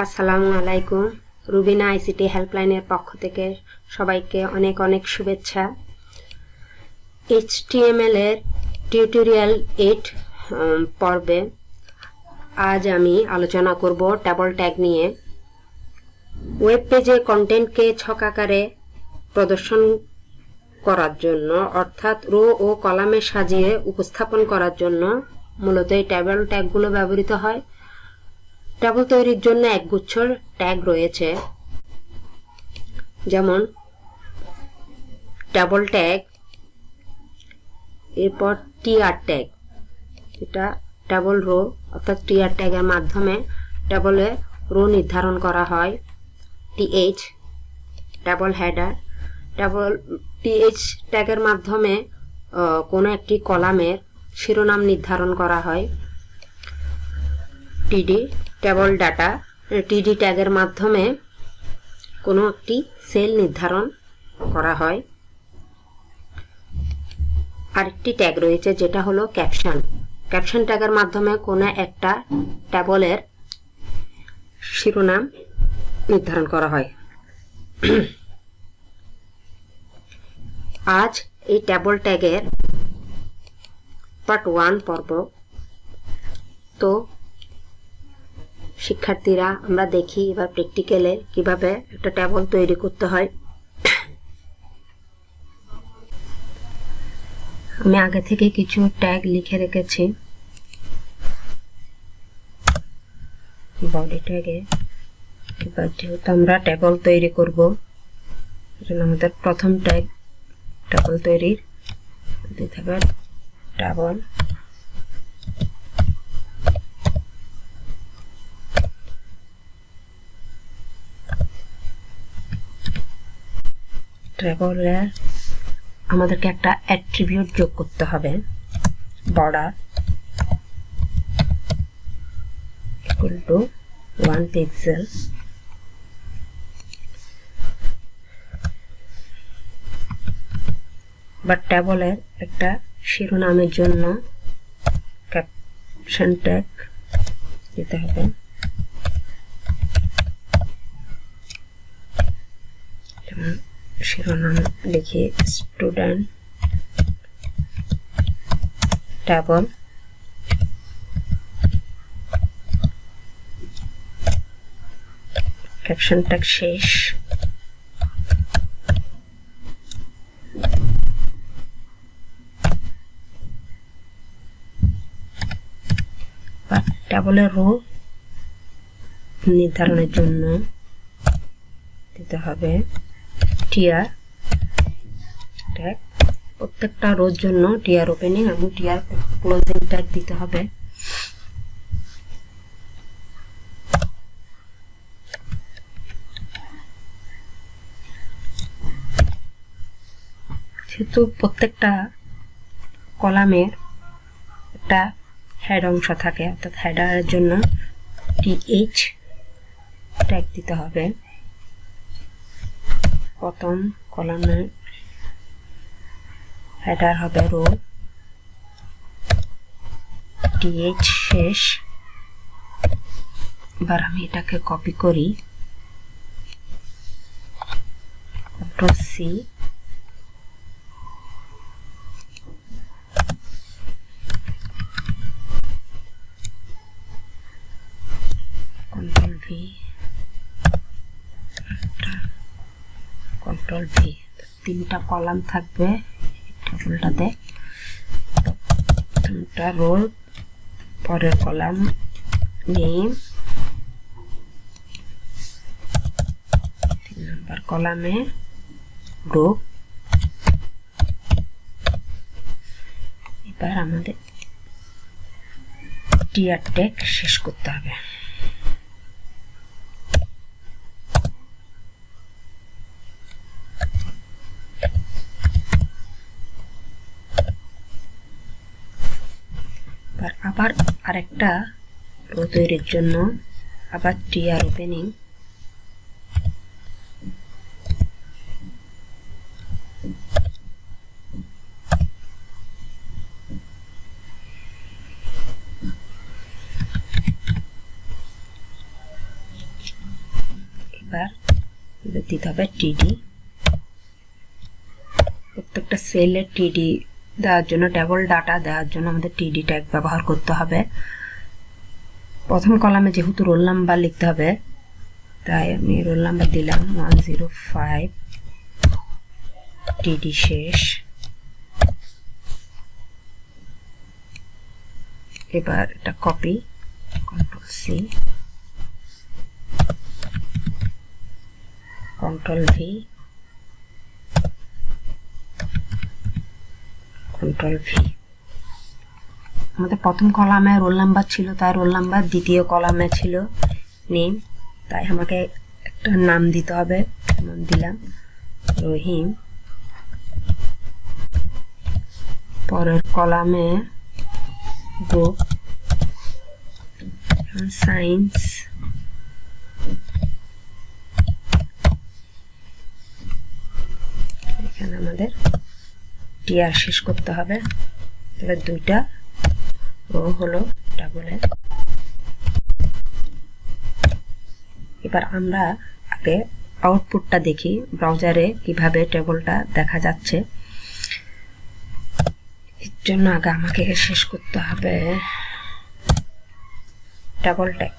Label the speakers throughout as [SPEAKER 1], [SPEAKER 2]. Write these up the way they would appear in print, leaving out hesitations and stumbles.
[SPEAKER 1] আসসালামু আলাইকুম। রুবিনা আইসিটি হেল্পলাইনের পক্ষ থেকে সবাইকে অনেক অনেক শুভেচ্ছা। HTML এর টিউটোরিয়াল 8 পর্বে আজ আমি আলোচনা করব টেবল ট্যাগ নিয়ে। ওয়েব পেজে কন্টেন্টকে ছক আকারে প্রদর্শন করার জন্য, অর্থাৎ রো ও কলামে সাজিয়ে উপস্থাপন করার জন্য মূলত এই টেবল ট্যাগগুলো ব্যবহৃত হয়। টেবল তৈরির জন্য একগুচ্ছ ট্যাগ রয়েছে, যেমন টেবল ট্যাগ, এরপর টিআর ট্যাগ, এটা টেবল রো অর্থাৎ টিআর ট্যাগের মাধ্যমে টেবলে রো নির্ধারণ করা হয়। টিএইচ টেবল হেডার, টিএইচ ট্যাগের মাধ্যমে কোনো একটি কলামের শিরোনাম নির্ধারণ করা হয়। টিডি টেবল ডাটা, টিডি ট্যাগের মাধ্যমে কোনো একটি সেল নির্ধারণ করা হয়। আরেকটি ট্যাগ রয়েছে যেটা হলো ক্যাপশন। ক্যাপশন ট্যাগের মাধ্যমে কোনো একটা টেবলের শিরোনাম নির্ধারণ করা হয়। আজ এই টেবল ট্যাগের পার্ট 1 পর্ব। তো শিক্ষার্থীরা, আমরা দেখি এবার প্র্যাকটিক্যালে কিভাবে একটা টেবল তৈরি করতে হয়। আমি আগে থেকে কিছু ট্যাগ লিখে রেখেছি বডি ট্যাগে। এবার যেহেতু আমরা টেবল তৈরি করব, এজন্য আমাদের প্রথম ট্যাগ টেবল তৈরির দিতে হবে টেবল। টেবলে আমাদেরকে একটা অ্যাট্রিবিউট যোগ করতে হবে, বর্ডার ইকুয়াল টু 1 পিক্সেল। বা টেবলের একটা শিরোনামের জন্য ক্যাপশন ট্যাগ দিতে হবে। শিরোনাম লিখি স্টুডেন্ট টেবল, ক্যাপশন ট্যাগ শেষ। টেবলের রো নির্ধারণের জন্য দিতে হবে টিআর ট্যাগ। প্রত্যেকটা রোর জন্য টিআর ওপেনিং এবং টিআর ক্লোজিং ট্যাগ দিতে হবে। যেহেতু প্রত্যেকটা কলামের একটা হেড অংশ থাকে, অর্থাৎ হেডারের জন্য টিএইচ ট্যাগ দিতে হবে। প্রথম কলামের হেডার হবে রো, টিএইচ শেষ। এবার আমি এটাকে কপি করি, control C, control V, control V. 3টা কলাম থাকবে টেবিলটাতে। প্রথমটা রোল, পরের কলাম নেম, 3 নম্বর কলামে গ্রুপ। এবার আমাদের টিআর ট্যাগ শেষ করতে হবে। আবার আরেকটা রো তৈরির জন্য আবার টিআর ওপেনিং, এবার দিতে হবে টিডি। প্রত্যেকটা সেলে টিডি দেওয়ার জন্য, টেবল ডাটা দেওয়ার জন্য আমাদের টিডি ট্যাগ ব্যবহার করতে হবে। প্রথম কলামে যেহেতু রোল নাম্বার লিখতে হবে, তাই আমি রোল নাম্বার দিলাম 105, টিডি শেষ। এবার এটা copy, control C, control V, control V. আমাদের প্রথম কলামে রোল নাম্বার ছিল, তাই রোল নাম্বার, দ্বিতীয় কলামে ছিল নেম, তাই আমাকে একটা নাম দিতে হবে। দিলাম রহিম। পরের কলামে গ্রুপ সায়েন্স, এখানে আমাদের টিআর শেষ করতে হবে। তাহলে দুইটা রো হলো টেবলে। এবার আমরা আগে আউটপুটটা দেখি ব্রাউজারে কিভাবে টেবলটা দেখা যাচ্ছে। এর জন্য আগে আমাকে শেষ করতে হবে table tag.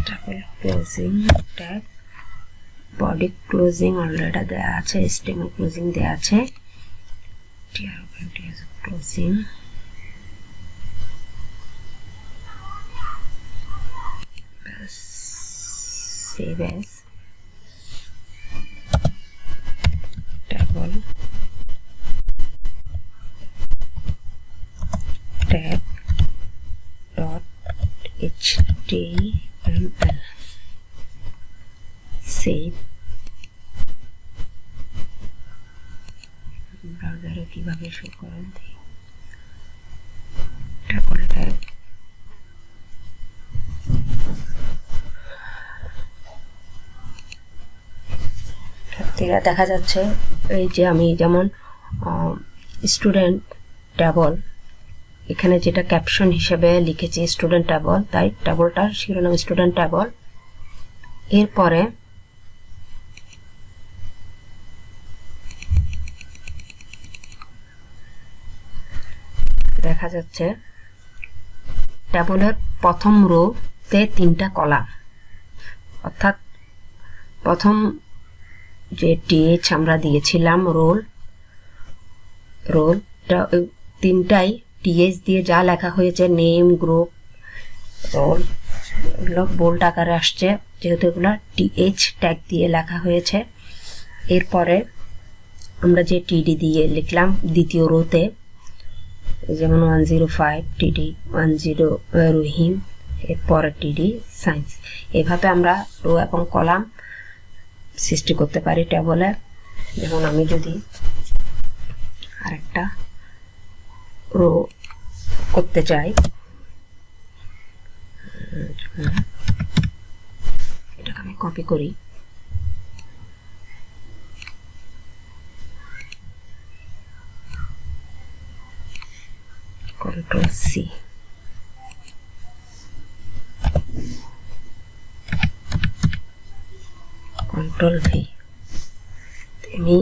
[SPEAKER 1] Table closing tag, body closing already দেওয়া আছে, HTML ক্লোজিং দেওয়া আছে, closing, save as, table tag dot HTML, save. ব্রাউজারে কিভাবে শো করেন টেবল ট্যাগ, দেখা যাচ্ছে। এই যে আমি যেমন স্টুডেন্ট টেবল, এখানে যেটা ক্যাপশন হিসেবে লিখেছি স্টুডেন্ট টেবল, তাই টেবলটার শিরোনাম স্টুডেন্ট টেবল। এরপরে দেখা যাচ্ছে টেবলের প্রথম রোতে 3টা কলাম, অর্থাৎ প্রথম যে টিএইচ আমরা দিয়েছিলাম রোলটা 3টাই টিএইচ দিয়ে যা লেখা হয়েছে, নেম, গ্রুপ, রোল, এগুলো বোল্ড আকারে আসছে যেহেতু এগুলো টিএইচ ট্যাগ দিয়ে লেখা হয়েছে। এরপরে আমরা যে টিডি দিয়ে লিখলাম দ্বিতীয় রোতে, যেমন 105 টিডি, 10 রহিম, এরপরে টিডি সায়েন্স। এভাবে আমরা রো এবং কলাম সৃষ্টি করতে পারি টেবলে। যেমন আমি যদি আরেকটা রো করতে চাই, এটাকে আমি কপি করি, কন্ট্রোল সি, কন্ট্রোল ভি। আমি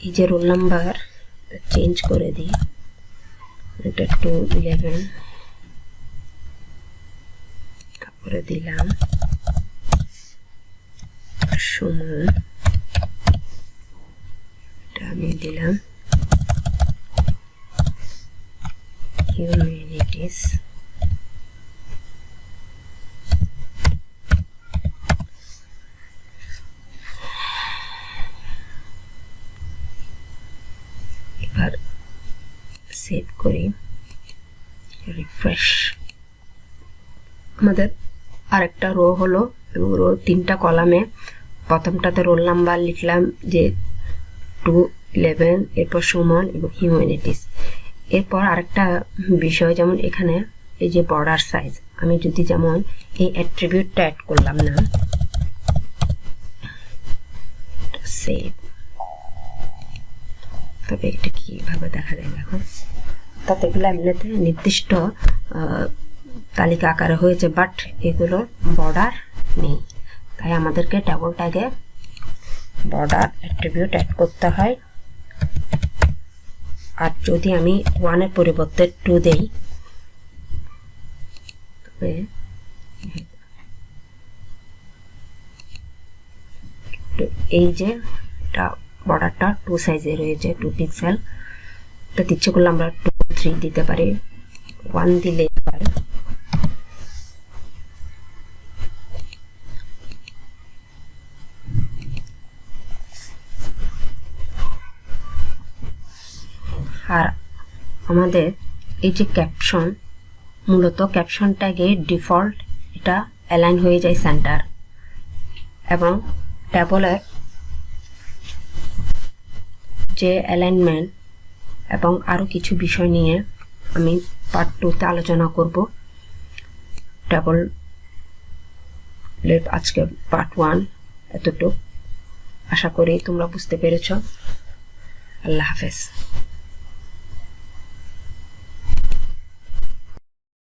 [SPEAKER 1] এই যে রোল নাম্বার চেঞ্জ করে দিই, এটা 211, তারপরে দিলাম সুমন, এটা আমি দিলাম হিউম্যানিটিস, এবার সেভ করি, রিফ্রেশ। আমাদের আরেকটা রো হলো, এবং রো 3টা কলামে প্রথমটাতে রোল নাম্বার লিখলাম যে 211, এরপর সুমন এবং হিউম্যানিটিস। এরপর আরেকটা বিষয়, যেমন এখানে এই যে বর্ডার সাইজ, আমি যদি যেমন এই অ্যাট্রিবিউটটা অ্যাড করলাম না, সেভ, তবে এটা কিভাবে দেখা যায় দেখো। তাতে এগুলো এমনিতে নির্দিষ্ট তালিকা আকারে হয়েছে, বাট এগুলোর বর্ডার নেই। তাই আমাদেরকে টেবল ট্যাগে বর্ডার অ্যাট্রিবিউট অ্যাড করতে হয়। আর যদি আমি 1 এর পরিবর্তে 2 দেই, তবে এই যে এটা বর্ডারটা 2 সাইজে রয়েছে, 2 পিক্সেল। এটা ইচ্ছে করলে আমরা 2, 3 দিতে পারি, 1 দিলে পারে। আর আমাদের এই যে ক্যাপশন, মূলত ক্যাপশন ট্যাগে ডিফল্ট এটা অ্যালাইন হয়ে যায় সেন্টার, এবং ট্যাবলের যে অ্যালাইনমেন্ট এবং আরও কিছু বিষয় নিয়ে আমি পার্ট 2-তে আলোচনা করব। ট্যাবলের আজকে পার্ট 1 এতটুকু। আশা করি তোমরা বুঝতে পেরেছ। আল্লাহ হাফেজ।